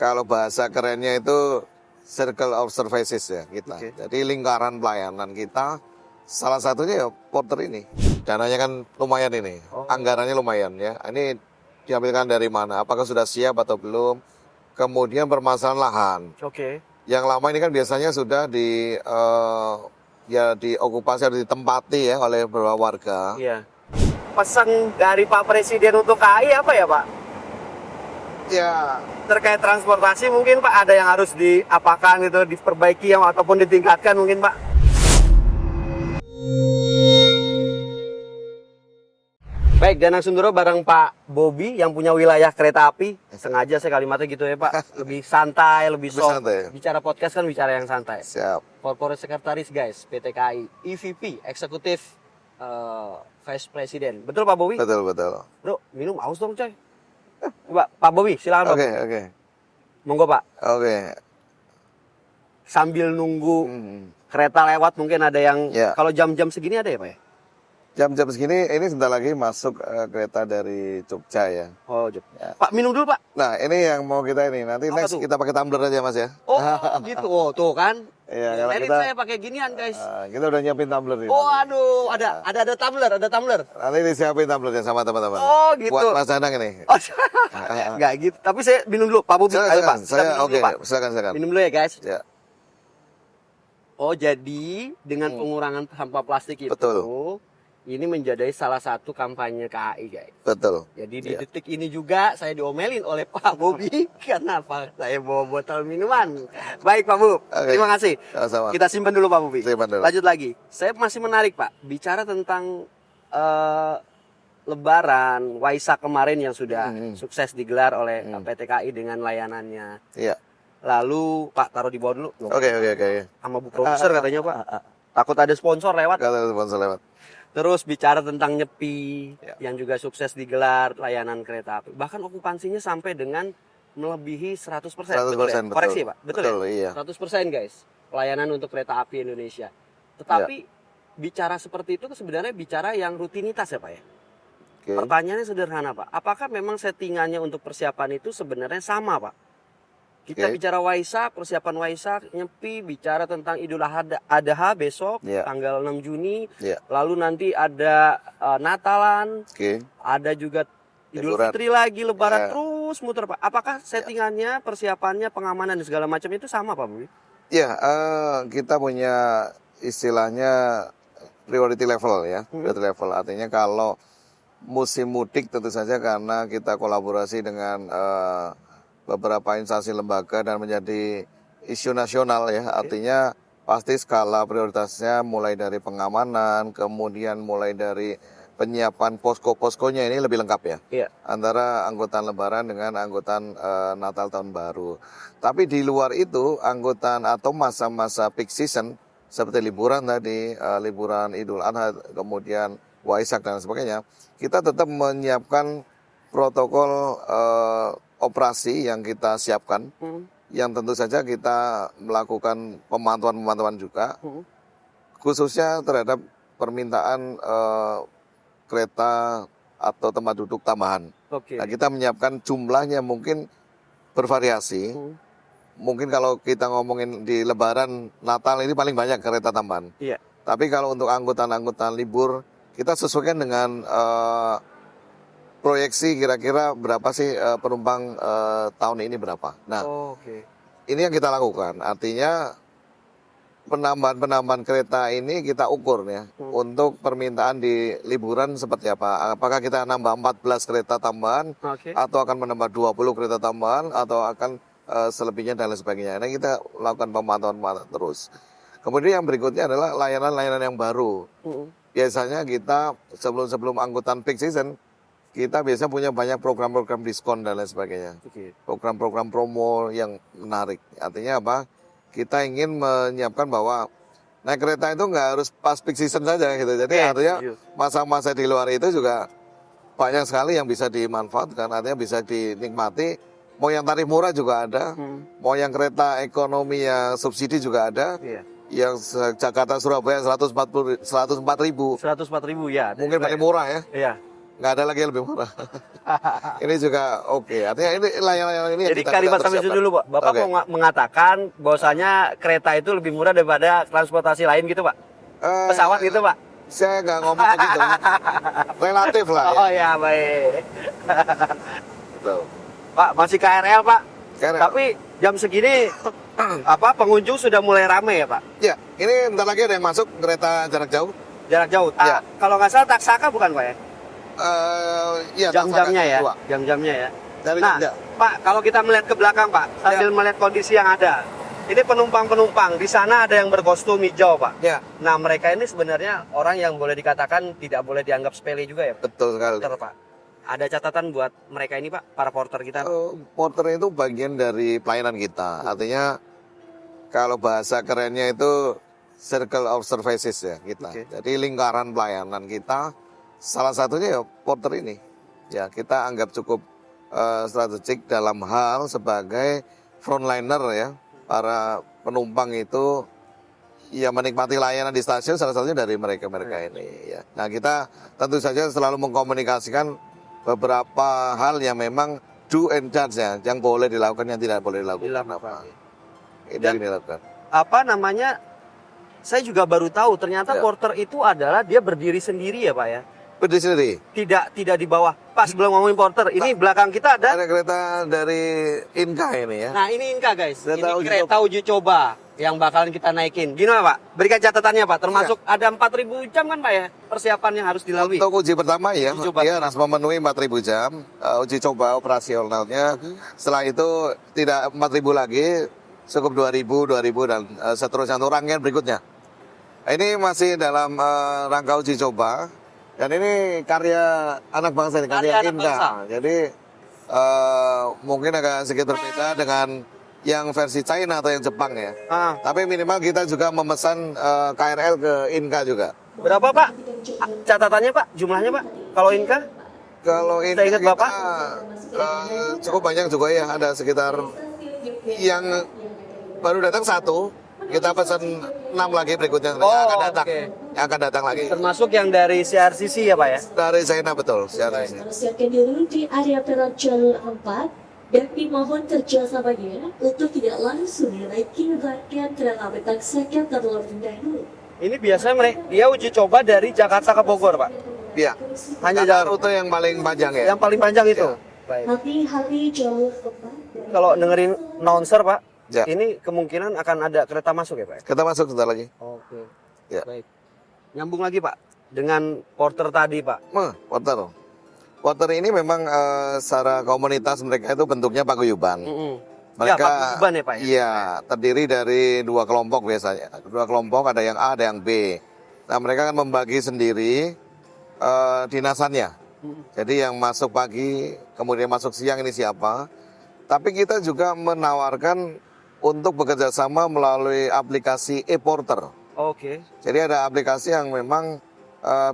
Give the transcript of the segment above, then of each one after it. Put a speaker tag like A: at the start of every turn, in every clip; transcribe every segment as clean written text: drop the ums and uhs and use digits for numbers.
A: Kalau bahasa kerennya itu circle of services ya kita.
B: Oke.
A: Jadi lingkaran pelayanan kita salah satunya ya porter ini. Dananya kan lumayan ini,
B: Oh.
A: anggarannya lumayan ya. Ini diambilkan dari mana? Apakah sudah siap atau belum? Kemudian permasalahan lahan.
B: Oke.
A: Yang lama ini kan biasanya sudah ya diokupasi atau ditempati ya oleh beberapa warga.
B: Iya. Pesan dari Pak Presiden untuk KAI apa ya Pak?
A: Ya,
B: Terkait transportasi mungkin Pak ada yang harus diapakan gitu, diperbaiki yang ataupun ditingkatkan mungkin Pak? Baik, Danang Sundoro bareng Pak Bobi yang punya wilayah kereta api. Sengaja saya kalimatnya gitu ya Pak, lebih santai, lebih
A: Lebih
B: soft.
A: santai.
B: Bicara podcast kan bicara yang santai.
A: siap.
B: Corporate Secretaris guys, PT KAI, EVP, Eksekutif Vice President. Betul Pak Bobi?
A: Betul, betul.
B: Bro, minum aus dong coy. Pak Bobi, silakan Pak.
A: Oke.
B: Monggo Pak.
A: Oke.
B: Sambil nunggu
A: Hmm.
B: kereta lewat mungkin ada yang
A: Ya.
B: kalau jam-jam segini ada ya Pak ya?
A: Jam-jam segini ini sebentar lagi masuk kereta dari Jogja ya.
B: Oh, Jep.
A: Ya.
B: Pak minum dulu Pak.
A: Nah, ini yang mau kita ini. Nanti
B: Apa
A: next
B: tuh?
A: kita pakai tumbler aja Mas ya.
B: Oh, gitu. Oh, tuh kan.
A: Iya, kalau
B: Edit
A: kita
B: saya pakai ginian guys.
A: kita udah nyiapin tumbler ini.
B: Oh, aduh, ada tumbler.
A: Nanti disiapin tumblernya sama teman-teman.
B: Oh, gitu.
A: Buat Mas Danang ini.
B: Oh, nggak gitu. Tapi saya minum dulu, Pak Bobi. Ayo Pak. Kita
A: Saya
B: minum
A: oke,
B: dulu, Pak.
A: silakan.
B: Minum dulu ya guys.
A: Ya,
B: Oh, jadi dengan pengurangan sampah plastik itu,
A: Betul.
B: ini menjadi salah satu kampanye KAI, guys.
A: betul.
B: Jadi di
A: Iya.
B: detik ini juga saya diomelin oleh Pak Bobi karena apa? Saya bawa botol minuman. Baik Pak Bob,
A: Oke.
B: terima kasih.
A: Sama-sama.
B: Kita simpan dulu Pak Bobi.
A: Simpan dulu.
B: Lanjut lagi. Saya masih menarik Pak, bicara tentang Lebaran, Waisak kemarin yang sudah sukses digelar oleh PT KAI dengan layanannya.
A: Iya.
B: Lalu Pak taruh di bawah dulu.
A: Oke.
B: Sama Bu Produser katanya Pak. Takut ada sponsor lewat.
A: Kalau sponsor lewat.
B: Terus bicara tentang Nyepi
A: Ya.
B: yang juga sukses digelar layanan kereta api. Bahkan okupansinya sampai dengan melebihi 100%.
A: 100%,
B: betul ya?
A: betul.
B: Koreksi ya Pak? Betul,
A: Betul,
B: ya?
A: iya.
B: 100% guys. Layanan untuk kereta api Indonesia. Tetapi bicara seperti itu sebenarnya bicara yang rutinitas ya Pak ya?
A: Oke.
B: Pertanyaannya sederhana Pak. Apakah memang settingannya untuk persiapan itu sebenarnya sama Pak? Kita
A: Oke.
B: bicara Waisak, persiapan Waisak, Nyepi, bicara tentang Idul Adha besok,
A: Iya.
B: tanggal 6 Juni.
A: Iya.
B: Lalu nanti ada Natalan,
A: Oke.
B: ada juga Idul
A: Liburan.
B: Fitri lagi, Lebaran,
A: Iya.
B: terus muter Pak. Apakah settingannya, persiapannya, pengamanan dan segala macam itu sama Pak Bobi?
A: Ya, kita punya istilahnya priority level ya. Priority level artinya kalau musim mudik tentu saja karena kita kolaborasi dengan beberapa instansi lembaga dan menjadi isu nasional ya. Artinya pasti skala prioritasnya mulai dari pengamanan, kemudian mulai dari penyiapan posko-poskonya ini lebih lengkap ya.
B: Iya.
A: Antara angkutan lebaran dengan angkutan Natal Tahun Baru. Tapi di luar itu angkutan atau masa-masa peak season seperti liburan tadi, liburan Idul Adha, kemudian Waisak dan sebagainya, kita tetap menyiapkan protokol operasi yang kita siapkan, yang tentu saja kita melakukan pemantauan juga, khususnya terhadap permintaan kereta atau tempat duduk tambahan.
B: Oke.
A: Nah, kita menyiapkan jumlahnya mungkin bervariasi. Mungkin kalau kita ngomongin di Lebaran Natal ini paling banyak kereta tambahan.
B: Iya.
A: Tapi kalau untuk angkutan-angkutan libur, kita sesuaikan dengan proyeksi kira-kira berapa sih penumpang tahun ini berapa. Nah,
B: Oke.
A: ini yang kita lakukan. Artinya penambahan kereta ini kita ukur ya. Untuk permintaan di liburan seperti apa. Apakah kita nambah 14 kereta tambahan
B: Oke.
A: atau akan menambah 20 kereta tambahan atau akan selebihnya dan lain sebagainya. Nah, kita lakukan pemantauan terus. Kemudian yang berikutnya adalah layanan-layanan yang baru. Biasanya kita sebelum angkutan peak season, kita biasanya punya banyak program-program diskon dan lain sebagainya.
B: Oke.
A: Program-program promo yang menarik. Artinya apa? Kita ingin menyiapkan bahwa naik kereta itu nggak harus pas peak season saja gitu. Jadi
B: Oke,
A: artinya
B: setuju.
A: masa-masa di luar itu juga banyak sekali yang bisa dimanfaatkan. Artinya bisa dinikmati. Mau yang tarif murah juga ada. Mau yang kereta ekonomi yang subsidi juga ada.
B: Iya.
A: Yang Jakarta Surabaya 104.000
B: 104.000 ya.
A: mungkin paling murah ya.
B: Iya.
A: nggak ada lagi yang lebih murah. Ini juga oke. Artinya ini layanan ini yang
B: Jadi
A: kita
B: kalimat sampai
A: persiapkan.
B: dulu, Pak. Bapak
A: Oke.
B: mau mengatakan bahwasanya kereta itu lebih murah daripada transportasi lain gitu, Pak?
A: Eh,
B: Pesawat gitu, Pak?
A: Saya nggak ngomong begitu. Relatif lah ya.
B: Oh ya, baik.
A: Betul.
B: Pak, masih KRL, Pak.
A: KRL.
B: Tapi jam segini pengunjung sudah mulai ramai ya, Pak?
A: Ya, ini bentar lagi ada yang masuk kereta jarak jauh.
B: Jarak jauh.
A: Ya.
B: Kalau nggak salah Taksaka bukan, Pak ya?
A: Iya,
B: Jam-jamnya ya.
A: dua.
B: Jam-jamnya ya.
A: Dari
B: Nah,
A: Jogja.
B: Pak, kalau kita melihat ke belakang, Pak, sambil melihat kondisi yang ada. Ini penumpang-penumpang, di sana ada yang berkostum hijau, Pak.
A: Ya,
B: Nah, mereka ini sebenarnya orang yang boleh dikatakan tidak boleh dianggap sepele juga ya,
A: betul sekali.
B: Porter, Pak. Ada catatan buat mereka ini, Pak, para porter kita, Pak?
A: Porter itu bagian dari pelayanan kita. Artinya kalau bahasa kerennya itu circle of services ya kita.
B: Oke.
A: Jadi lingkaran pelayanan kita salah satunya ya porter ini. Ya, kita anggap cukup strategik dalam hal sebagai frontliner ya. Para penumpang itu ya menikmati layanan di stasiun salah satunya dari mereka-mereka ini ya. Nah, kita tentu saja selalu mengkomunikasikan beberapa hal yang memang do and charge ya, yang boleh dilakukan, yang tidak boleh dilakukan.
B: Dilakukan.
A: Itu
B: Dan-
A: yang dilakukan.
B: Apa namanya? Saya juga baru tahu ternyata
A: Ya.
B: porter itu adalah dia berdiri sendiri ya, Pak ya.
A: Berdiri sendiri.
B: Tidak di bawah. Pas belum ngomongin porter, ini belakang kita ada.
A: Ada kereta dari Inka ini ya.
B: Nah, ini Inka, guys.
A: Kereta
B: Ini
A: uji
B: kereta uji coba yang bakalan kita naikin. Gimana, Pak? Berikan catatannya, Pak. Termasuk ada 4.000 jam kan, Pak ya? Persiapan yang harus dilalui.
A: Untuk uji pertama ya,
B: Uji coba.
A: dia harus memenuhi 4.000 jam uji coba operasionalnya. Setelah itu tidak 4.000 lagi, cukup 2.000 dan seterusnya untuk rangkaian berikutnya. Ini masih dalam rangka uji coba dan ini karya anak bangsa ini, karya
B: Karya anak
A: Inka.
B: bangsa.
A: Jadi mungkin agak sedikit berbeda dengan yang versi China atau yang Jepang ya.
B: Ah,
A: Tapi minimal kita juga memesan KRL ke Inka juga.
B: berapa, Pak? Catatannya, Pak? Jumlahnya, Pak? Kalau Inka?
A: Kalau ini
B: Saya ingat
A: kita
B: Bapak.
A: cukup banyak juga ya, ada sekitar yang baru datang 1, kita pesan 6 lagi berikutnya yang akan datang.
B: oke.
A: Yang akan datang lagi.
B: Termasuk yang dari CRCC ya, Pak ya?
A: Dari China betul, secara ini.
C: Siapkan dulu di area peron jalur 4 dan dimohon kerjasamanya untuk tidak langsung menaiki rangkaian kereta api Taksaka terlebih dahulu.
B: Ini biasanya dia uji coba dari Jakarta ke Bogor, Pak.
A: Iya.
B: Hanya
A: Karena
B: jalur
A: rute yang paling panjang ya.
B: yang paling panjang itu.
A: Ya.
B: Baik.
C: Hati-hati jalur 4.
B: Kalau dengerin announcer, Pak,
A: Ya.
B: ini kemungkinan akan ada kereta masuk ya, Pak?
A: Kita masuk sebentar lagi.
B: Oke.
A: Ya.
B: Baik. Nyambung lagi, Pak, dengan porter tadi, Pak.
A: Porter. Porter ini memang secara komunitas mereka itu bentuknya paguyuban.
B: Ya, paguyuban ya, Pak ya?
A: Iya, terdiri dari 2 kelompok biasanya. 2 kelompok, ada yang A, ada yang B. Nah, mereka kan membagi sendiri dinasannya. Jadi yang masuk pagi, kemudian masuk siang ini siapa. Tapi kita juga menawarkan untuk bekerja sama melalui aplikasi e-porter.
B: Oke.
A: Jadi ada aplikasi yang memang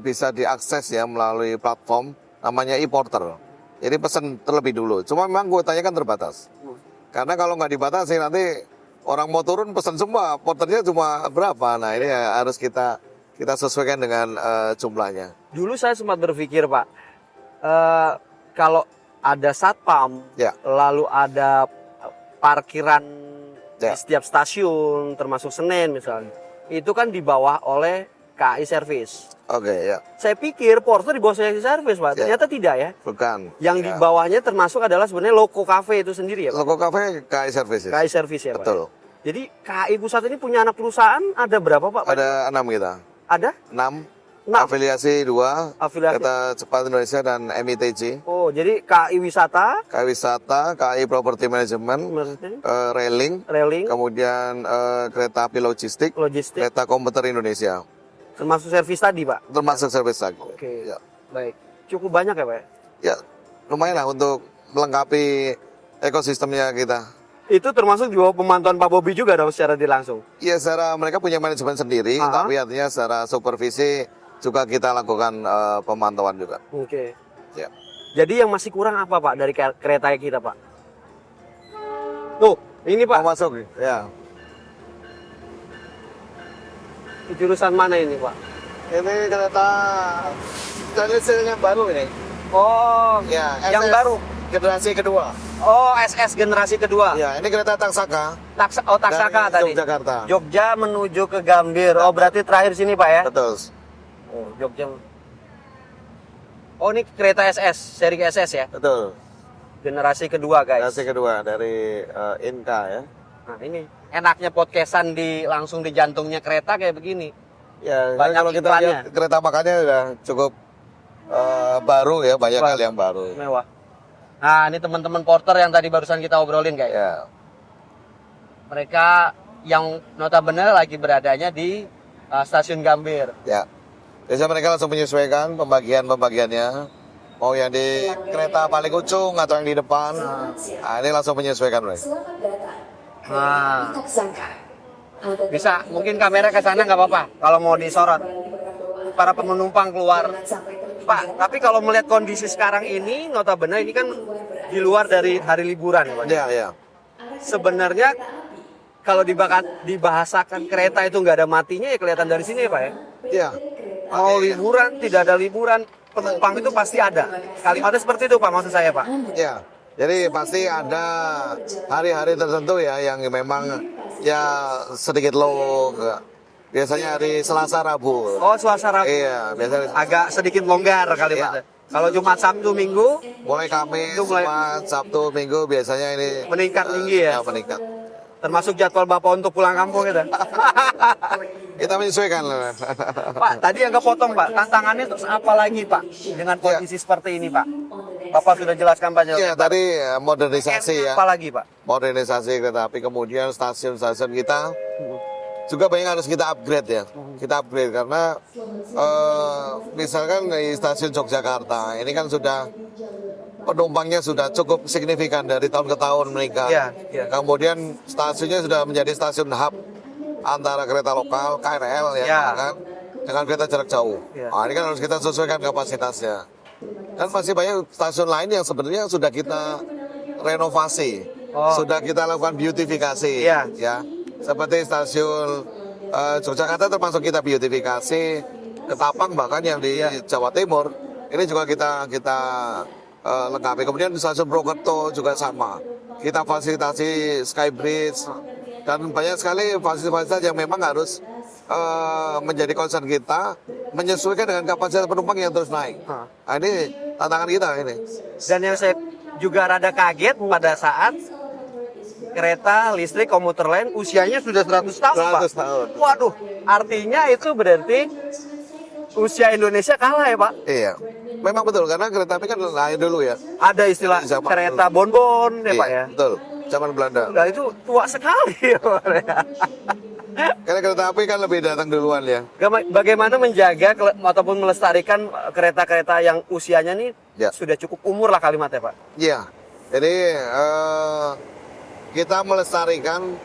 A: bisa diakses ya melalui platform namanya e-porter. Jadi pesan terlebih dulu. Cuma memang kuotanya kan terbatas. Karena kalau nggak dibatasi nanti orang mau turun pesan semua, porternya cuma berapa. Nah ini ya harus kita sesuaikan dengan jumlahnya.
B: Dulu saya sempat berpikir, Pak, kalau ada satpam,
A: Ya.
B: lalu ada parkiran
A: Ya.
B: di setiap stasiun, termasuk Senen misalnya, itu kan di bawah oleh KAI Service.
A: Oke ya,
B: Saya pikir porter di bawah KAI Service, Pak.
A: Ya.
B: Ternyata tidak ya.
A: bukan.
B: Yang di
A: Ya.
B: bawahnya termasuk adalah sebenarnya Loko Cafe itu sendiri ya, Pak.
A: Loko Cafe KAI Services.
B: KAI Service ya, Pak.
A: Betul.
B: Jadi KAI Pusat ini punya anak perusahaan ada berapa, Pak?
A: Ada 6 kita.
B: Ada?
A: 6.
B: Nah,
A: Afiliasi 2.
B: afiliasi.
A: Kereta Cepat Indonesia dan MITJ.
B: Oh, jadi KAI Wisata,
A: KAI Wisata, KAI Property Management,
B: maksudnya,
A: Railing,
B: railing,
A: kemudian kereta api logistik,
B: logistik,
A: kereta komuter Indonesia,
B: termasuk servis tadi, Pak.
A: termasuk servis lagi.
B: Oke.
A: Ya.
B: Baik. Cukup banyak ya, Pak?
A: Ya, lumayan lah untuk melengkapi ekosistemnya kita.
B: Itu termasuk di bawah pemantauan Pak Bobi juga dong secara langsung.
A: Ya, secara mereka punya manajemen sendiri,
B: Aha.
A: tapi artinya secara supervisi juga kita lakukan pemantauan juga.
B: Oke.
A: Ya.
B: Jadi yang masih kurang apa, Pak, dari kereta kita, Pak? Tuh, ini, Pak.
A: Mau masuk? Ya.
B: Jurusan mana ini, Pak?
A: Ini kereta stainless steel yang baru ini.
B: Oh,
A: Ya,
B: yang
A: SS
B: baru.
A: generasi kedua.
B: Oh, SS generasi kedua.
A: Ya, ini kereta Taksaka
B: Taksaka
A: dari
B: tadi.
A: Yogyakarta.
B: Jogja menuju ke Gambir. Oh, berarti terakhir sini, Pak ya?
A: Betul.
B: Oh, Jogja. Oh, ini kereta SS, seri SS ya?
A: Betul.
B: Generasi kedua, guys.
A: Generasi kedua dari Inka ya.
B: Nah, ini enaknya podcastan langsung di jantungnya kereta kayak begini.
A: Ya,
B: Banyak
A: kalau kita
B: iklannya.
A: lihat kereta makannya udah cukup baru ya, banyak
B: Baru.
A: hal yang baru.
B: Mewah. Nah, ini teman-teman porter yang tadi barusan kita obrolin, guys.
A: Ya,
B: Mereka yang notabene lagi beradanya di stasiun Gambir.
A: ya. Biasanya mereka langsung menyesuaikan pembagiannya. Mau yang di kereta paling ujung atau yang di depan. Nah, ini langsung menyesuaikan mereka.
C: Selamat datang.
B: Nah,
C: Taksaka.
B: bisa mungkin kamera ke sana nggak apa-apa kalau mau disorot. Para penumpang keluar. Pak, tapi kalau melihat kondisi sekarang ini, notabene ini kan di luar dari hari liburan, Pak.
A: Ya, ya.
B: Sebenarnya kalau dibahasakan kereta itu nggak ada matinya ya kelihatan dari sini ya, Pak ya.
A: Ya.
B: Mau liburan, tidak ada liburan, penumpang itu pasti ada. Kalimatnya seperti itu, Pak, maksud saya, Pak.
A: Ya. Jadi pasti ada hari-hari tertentu ya yang memang ya sedikit low. Biasanya hari Selasa Rabu.
B: Oh, suasana
A: Iya, biasanya
B: agak sedikit longgar kalimatnya. Kalau Jumat, Sabtu, Minggu
A: mulai Kamis,
B: Itu mulai-
A: Jumat, Sabtu, Minggu biasanya ini
B: meningkat tinggi ya.
A: meningkat.
B: Termasuk jadwal Bapak untuk pulang kampung gitu.
A: Kita menyesuaikan.
B: Pak, tadi yang kepotong, Pak. Tantangannya terus apa lagi, Pak? Dengan kondisi seperti ini, Pak. Bapak sudah jelaskan banyak.
A: Iya, tadi modernisasi ya.
B: Apa lagi, Pak?
A: Modernisasi kereta api, kemudian stasiun-stasiun kita juga banyak harus kita upgrade ya. Kita upgrade karena misalkan di stasiun Yogyakarta ini kan sudah penumpangnya sudah cukup signifikan dari tahun ke tahun meningkat.
B: Iya, iya.
A: Kemudian stasiunnya sudah menjadi stasiun hub antara kereta lokal, KRL ya,
B: Iya.
A: kan, dengan kereta jarak jauh.
B: Iya.
A: Nah, ini kan harus kita sesuaikan kapasitasnya. Dan masih banyak stasiun lain yang sebenarnya sudah kita renovasi, sudah kita lakukan beautifikasi,
B: Iya.
A: ya. Seperti stasiun Yogyakarta termasuk kita beautifikasi, Ketapang bahkan yang di Jawa Timur ini juga kita lengkapi. Kemudian di stasiun Purwokerto juga sama, kita fasilitasi skybridge dan banyak sekali fasilitas yang memang harus menjadi concern kita, menyesuaikan dengan kapasitas penumpang yang terus naik. Nah, ini tantangan kita ini.
B: Dan yang saya juga rada kaget pada saat kereta listrik komuter lain usianya sudah 100 tahun, Pak.
A: 100 tahun.
B: Waduh, artinya itu berarti usia Indonesia kalah ya, Pak?
A: Iya, memang betul karena kereta api kan lain dulu ya.
B: Ada istilah
A: Zaman
B: kereta bonbon ya,
A: Iya,
B: Pak ya.
A: betul. Zaman Belanda.
B: Nah, itu tua sekali ya, Pak.
A: Karena kereta api kan lebih datang duluan ya.
B: Bagaimana menjaga ataupun melestarikan kereta-kereta yang usianya nih
A: Ya.
B: sudah cukup umur lah kalimatnya, Pak?
A: Iya. Jadi kita melestarikan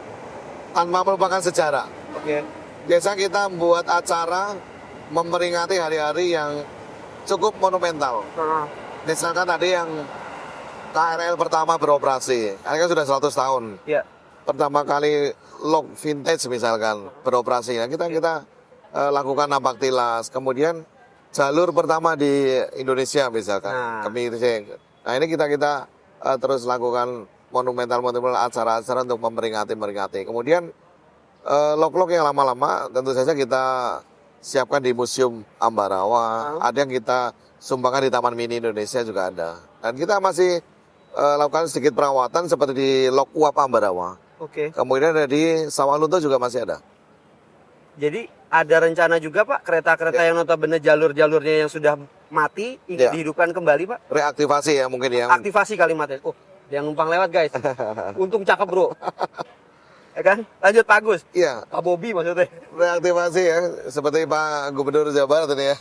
A: tanpa melupakan sejarah.
B: Oke.
A: Biasa kita membuat acara memperingati hari-hari yang cukup monumental. Misalkan tadi yang KRL pertama beroperasi, ini kan sudah 100 tahun.
B: Ya.
A: Pertama kali lok vintage misalkan beroperasi, nah kita lakukan nampak tilas. Kemudian jalur pertama di Indonesia misalkan, nah ini kita terus lakukan monumental acara-acara untuk memperingati. Kemudian lok-lok yang lama-lama tentu saja kita siapkan di Museum Ambarawa, ada yang kita sumbangkan di Taman Mini Indonesia juga ada. Dan kita masih lakukan sedikit perawatan seperti di Lok Uap Ambarawa.
B: Oke.
A: Kemudian ada di Sawah Lunto juga masih ada.
B: Jadi ada rencana juga, Pak, kereta-kereta yang notabene jalur-jalurnya yang sudah mati ingin dihidupkan kembali, Pak?
A: Reaktivasi ya mungkin yang
B: Aktivasi kalimatnya. Oh, yang numpang lewat, guys. Untung cakep, Bro. Ya kan? Lanjut Pak Agus.
A: Iya,
B: Pak Bobi maksudnya.
A: reaktivasi ya seperti Pak Gubernur Jawa Barat ini ya.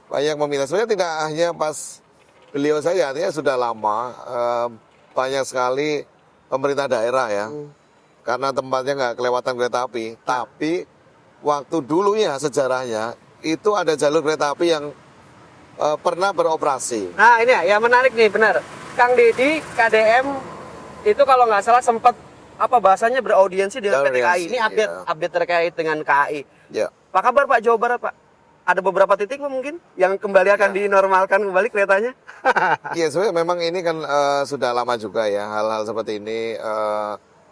A: Banyak meminta. Sebenarnya tidak hanya pas beliau saja, artinya sudah lama banyak sekali pemerintah daerah ya. Karena tempatnya nggak kelewatan kereta api. Tapi waktu dulunya sejarahnya itu ada jalur kereta api yang pernah beroperasi.
B: Nah, ini ya menarik nih, benar. Kang Deddy, KDM itu kalau nggak salah sempat apa bahasanya beraudiensi dengan PT KAI. Ini update terkait dengan KAI.
A: Ya.
B: Apa kabar Pak Jawa Barat, Pak? ada beberapa titik Pak, mungkin yang kembali akan dinormalkan kembali keretanya.
A: Iya, sebenarnya memang ini kan sudah lama juga ya hal-hal seperti ini.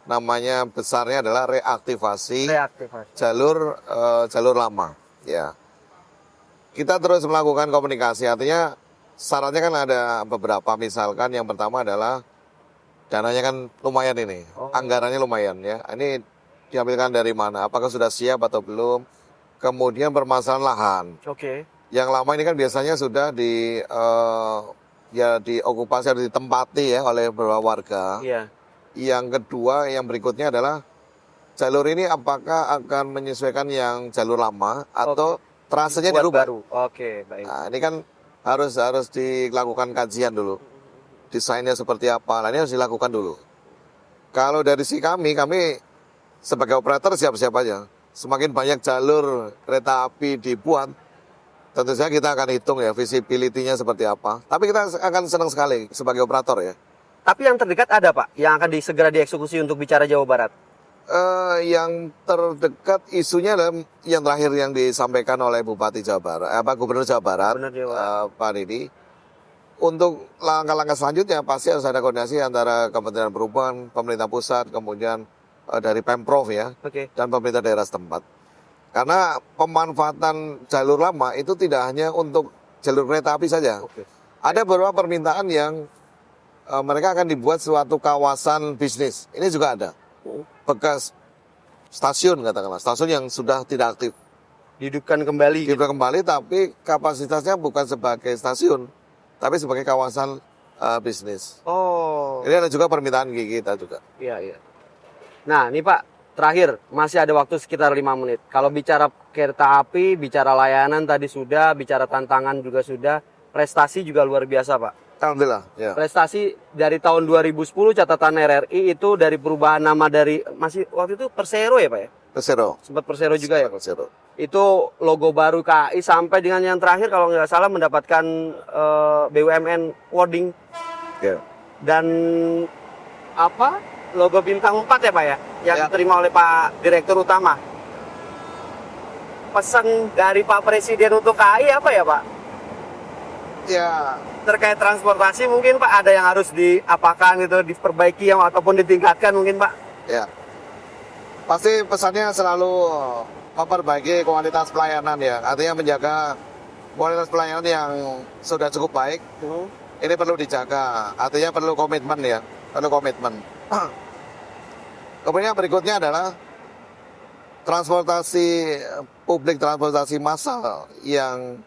A: Namanya besarnya adalah reaktivasi
B: Reaktivasi.
A: jalur lama. Ya, kita terus melakukan komunikasi. Artinya syaratnya kan ada beberapa. Misalkan yang pertama adalah dananya kan lumayan ini, anggarannya lumayan ya. Ini diambilkan dari mana? Apakah sudah siap atau belum? Kemudian permasalahan lahan.
B: Oke.
A: Yang lama ini kan biasanya sudah ya diokupasi atau ditempati ya oleh beberapa warga.
B: Iya.
A: Yang kedua, yang berikutnya adalah jalur ini apakah akan menyesuaikan yang jalur lama atau trasenya
B: Buat
A: dirubah?
B: baru. Oke, baik.
A: Nah, ini kan harus dilakukan kajian dulu. Desainnya seperti apa? Nah, ini harus dilakukan dulu. Kalau dari si kami sebagai operator siap-siap aja. Semakin banyak jalur kereta api dibuat, tentu saja kita akan hitung ya visibility-nya seperti apa. Tapi kita akan senang sekali sebagai operator ya.
B: Tapi yang terdekat ada Pak, yang akan segera dieksekusi untuk bicara Jawa Barat.
A: Yang terdekat isunya adalah yang terakhir yang disampaikan oleh Bupati Jawa Barat, Gubernur Jawa Barat,
B: Gubernur Jawa Barat.
A: Pak Didi. Untuk langkah-langkah selanjutnya pasti harus ada koordinasi antara Kementerian Perhubungan, pemerintah pusat, kemudian dari Pemprov ya,
B: Oke.
A: dan pemerintah daerah setempat. Karena pemanfaatan jalur lama itu tidak hanya untuk jalur kereta api saja.
B: Oke.
A: Ada beberapa permintaan yang mereka akan dibuat suatu kawasan bisnis. Ini juga ada. Bekas stasiun katakanlah, stasiun yang sudah tidak aktif.
B: Dihidupkan kembali.
A: Dibuat kembali tapi kapasitasnya bukan sebagai stasiun, tapi sebagai kawasan bisnis.
B: Oh.
A: Ini ada juga permintaan kita juga.
B: Iya, iya. Nah, ini Pak, terakhir masih ada waktu sekitar 5 menit. Kalau bicara kereta api, bicara layanan tadi sudah, bicara tantangan juga sudah, prestasi juga luar biasa Pak.
A: Alhamdulillah. Ya.
B: Prestasi dari tahun 2010 catatan RRI itu dari perubahan nama dari masih waktu itu Persero ya Pak ya?
A: Persero.
B: Sempat Persero juga ya?
A: Persero.
B: Itu logo baru KAI sampai dengan yang terakhir kalau nggak salah mendapatkan BUMN awarding
A: Ya.
B: dan apa? Logo bintang 4 ya Pak ya? Yang
A: Ya.
B: diterima oleh Pak Direktur Utama. Pesan dari Pak Presiden untuk KAI apa ya Pak?
A: Ya.
B: Terkait transportasi mungkin Pak ada yang harus diapakan gitu, diperbaiki yang ataupun ditingkatkan mungkin Pak?
A: Ya. Pasti pesannya selalu memperbaiki kualitas pelayanan ya. Artinya menjaga kualitas pelayanan yang sudah cukup baik. Ini perlu dijaga. Artinya perlu komitmen ya. Perlu komitmen. Kemudian berikutnya adalah transportasi publik, transportasi massal yang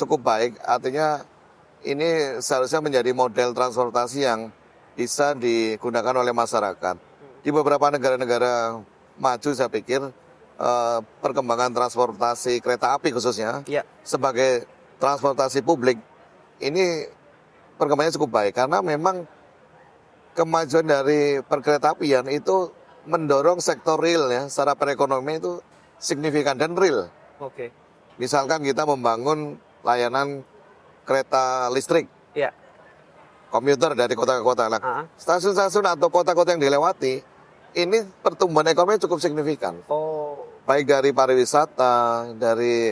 A: cukup baik. Artinya ini seharusnya menjadi model transportasi yang bisa digunakan oleh masyarakat. Di beberapa negara-negara maju saya pikir perkembangan transportasi kereta api khususnya
B: Iya.
A: sebagai transportasi publik ini perkembangannya cukup baik karena memang kemajuan dari perkeretaapian itu mendorong sektor real ya secara perekonomian itu signifikan dan real.
B: Oke.
A: Misalkan kita membangun layanan kereta listrik,
B: Iya.
A: komuter dari kota ke kota. Nah,
B: Ah.
A: stasiun-stasiun atau kota-kota yang dilewati ini pertumbuhan ekonomi cukup signifikan.
B: Oh.
A: Baik dari pariwisata, dari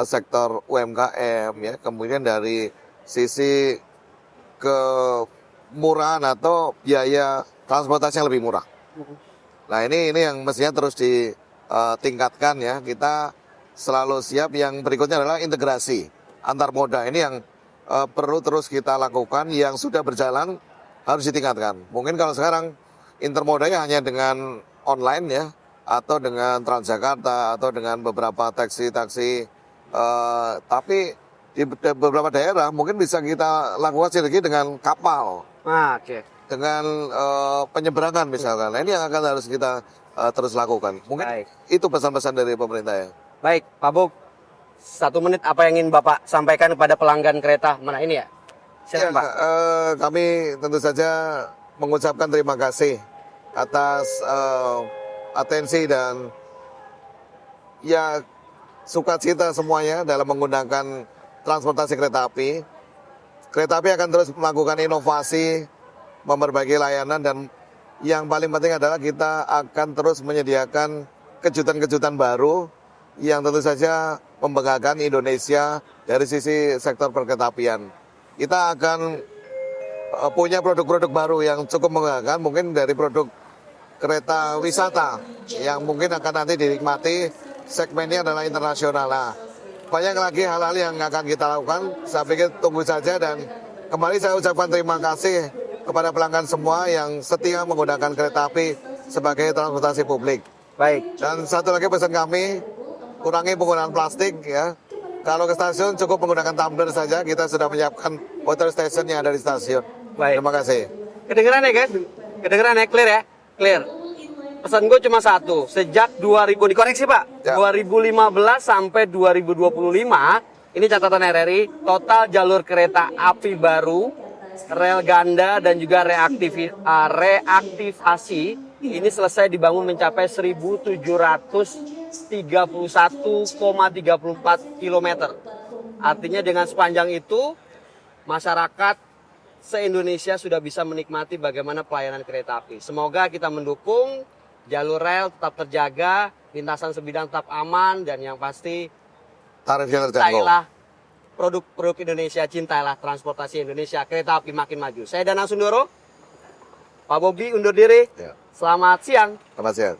A: sektor UMKM ya, kemudian dari sisi kemurahan atau biaya transportasi yang lebih murah. Nah ini yang mestinya terus ditingkatkan ya. Kita selalu siap. Yang berikutnya adalah integrasi antar moda. Ini yang perlu terus kita lakukan. Yang sudah berjalan harus ditingkatkan. Mungkin kalau sekarang intermodanya hanya dengan online ya, atau dengan Transjakarta atau dengan beberapa taksi-taksi. Tapi di beberapa daerah mungkin bisa kita lakukan sinergi dengan kapal.
B: Ah, oke.
A: Dengan penyeberangan misalkan. Nah, ini yang akan harus kita terus lakukan. Mungkin
B: Baik.
A: itu pesan-pesan dari pemerintah ya.
B: Baik, Pak Buk. 1 menit apa yang ingin Bapak sampaikan kepada pelanggan kereta? Mana ini ya? Silakan Pak.
A: Kami tentu saja mengucapkan terima kasih atas atensi dan ya sukacita semuanya dalam menggunakan transportasi kereta api. Kereta api akan terus melakukan inovasi, memperbaiki layanan, dan yang paling penting adalah kita akan terus menyediakan kejutan-kejutan baru yang tentu saja membanggakan Indonesia dari sisi sektor perkeretapian. Kita akan punya produk-produk baru yang cukup membanggakan, mungkin dari produk kereta wisata yang mungkin akan nanti dinikmati, segmennya adalah internasional. Nah, banyak lagi hal-hal yang akan kita lakukan, saya pikir tunggu saja, dan kembali saya ucapkan terima kasih kepada pelanggan semua yang setia menggunakan kereta api sebagai transportasi publik.
B: Baik.
A: Dan satu lagi pesan kami, kurangi penggunaan plastik ya. Kalau ke stasiun cukup menggunakan tumbler saja, kita sudah menyiapkan water station yang ada di stasiun.
B: Baik.
A: Terima kasih.
B: Kedengeran ya guys? Kedengeran ya? Clear ya? Clear. Pesan gue cuma satu, sejak 2000, dikoreksi Pak,
A: Ya.
B: 2015 sampai 2025, ini catatan RRI, total jalur kereta api baru, rel ganda dan juga reaktivasi, ini selesai dibangun mencapai 1.731,34 km. Artinya dengan sepanjang itu, masyarakat se-Indonesia sudah bisa menikmati bagaimana pelayanan kereta api. Semoga kita mendukung jalur rel tetap terjaga, lintasan sebidang tetap aman, dan yang pasti
A: Tarifnya terjangkau.
B: cintailah produk-produk Indonesia, cintailah transportasi Indonesia, kereta api makin maju. Saya Danang Sundoro, Pak Bobi undur diri.
A: Ya.
B: Selamat siang.
A: Selamat siang.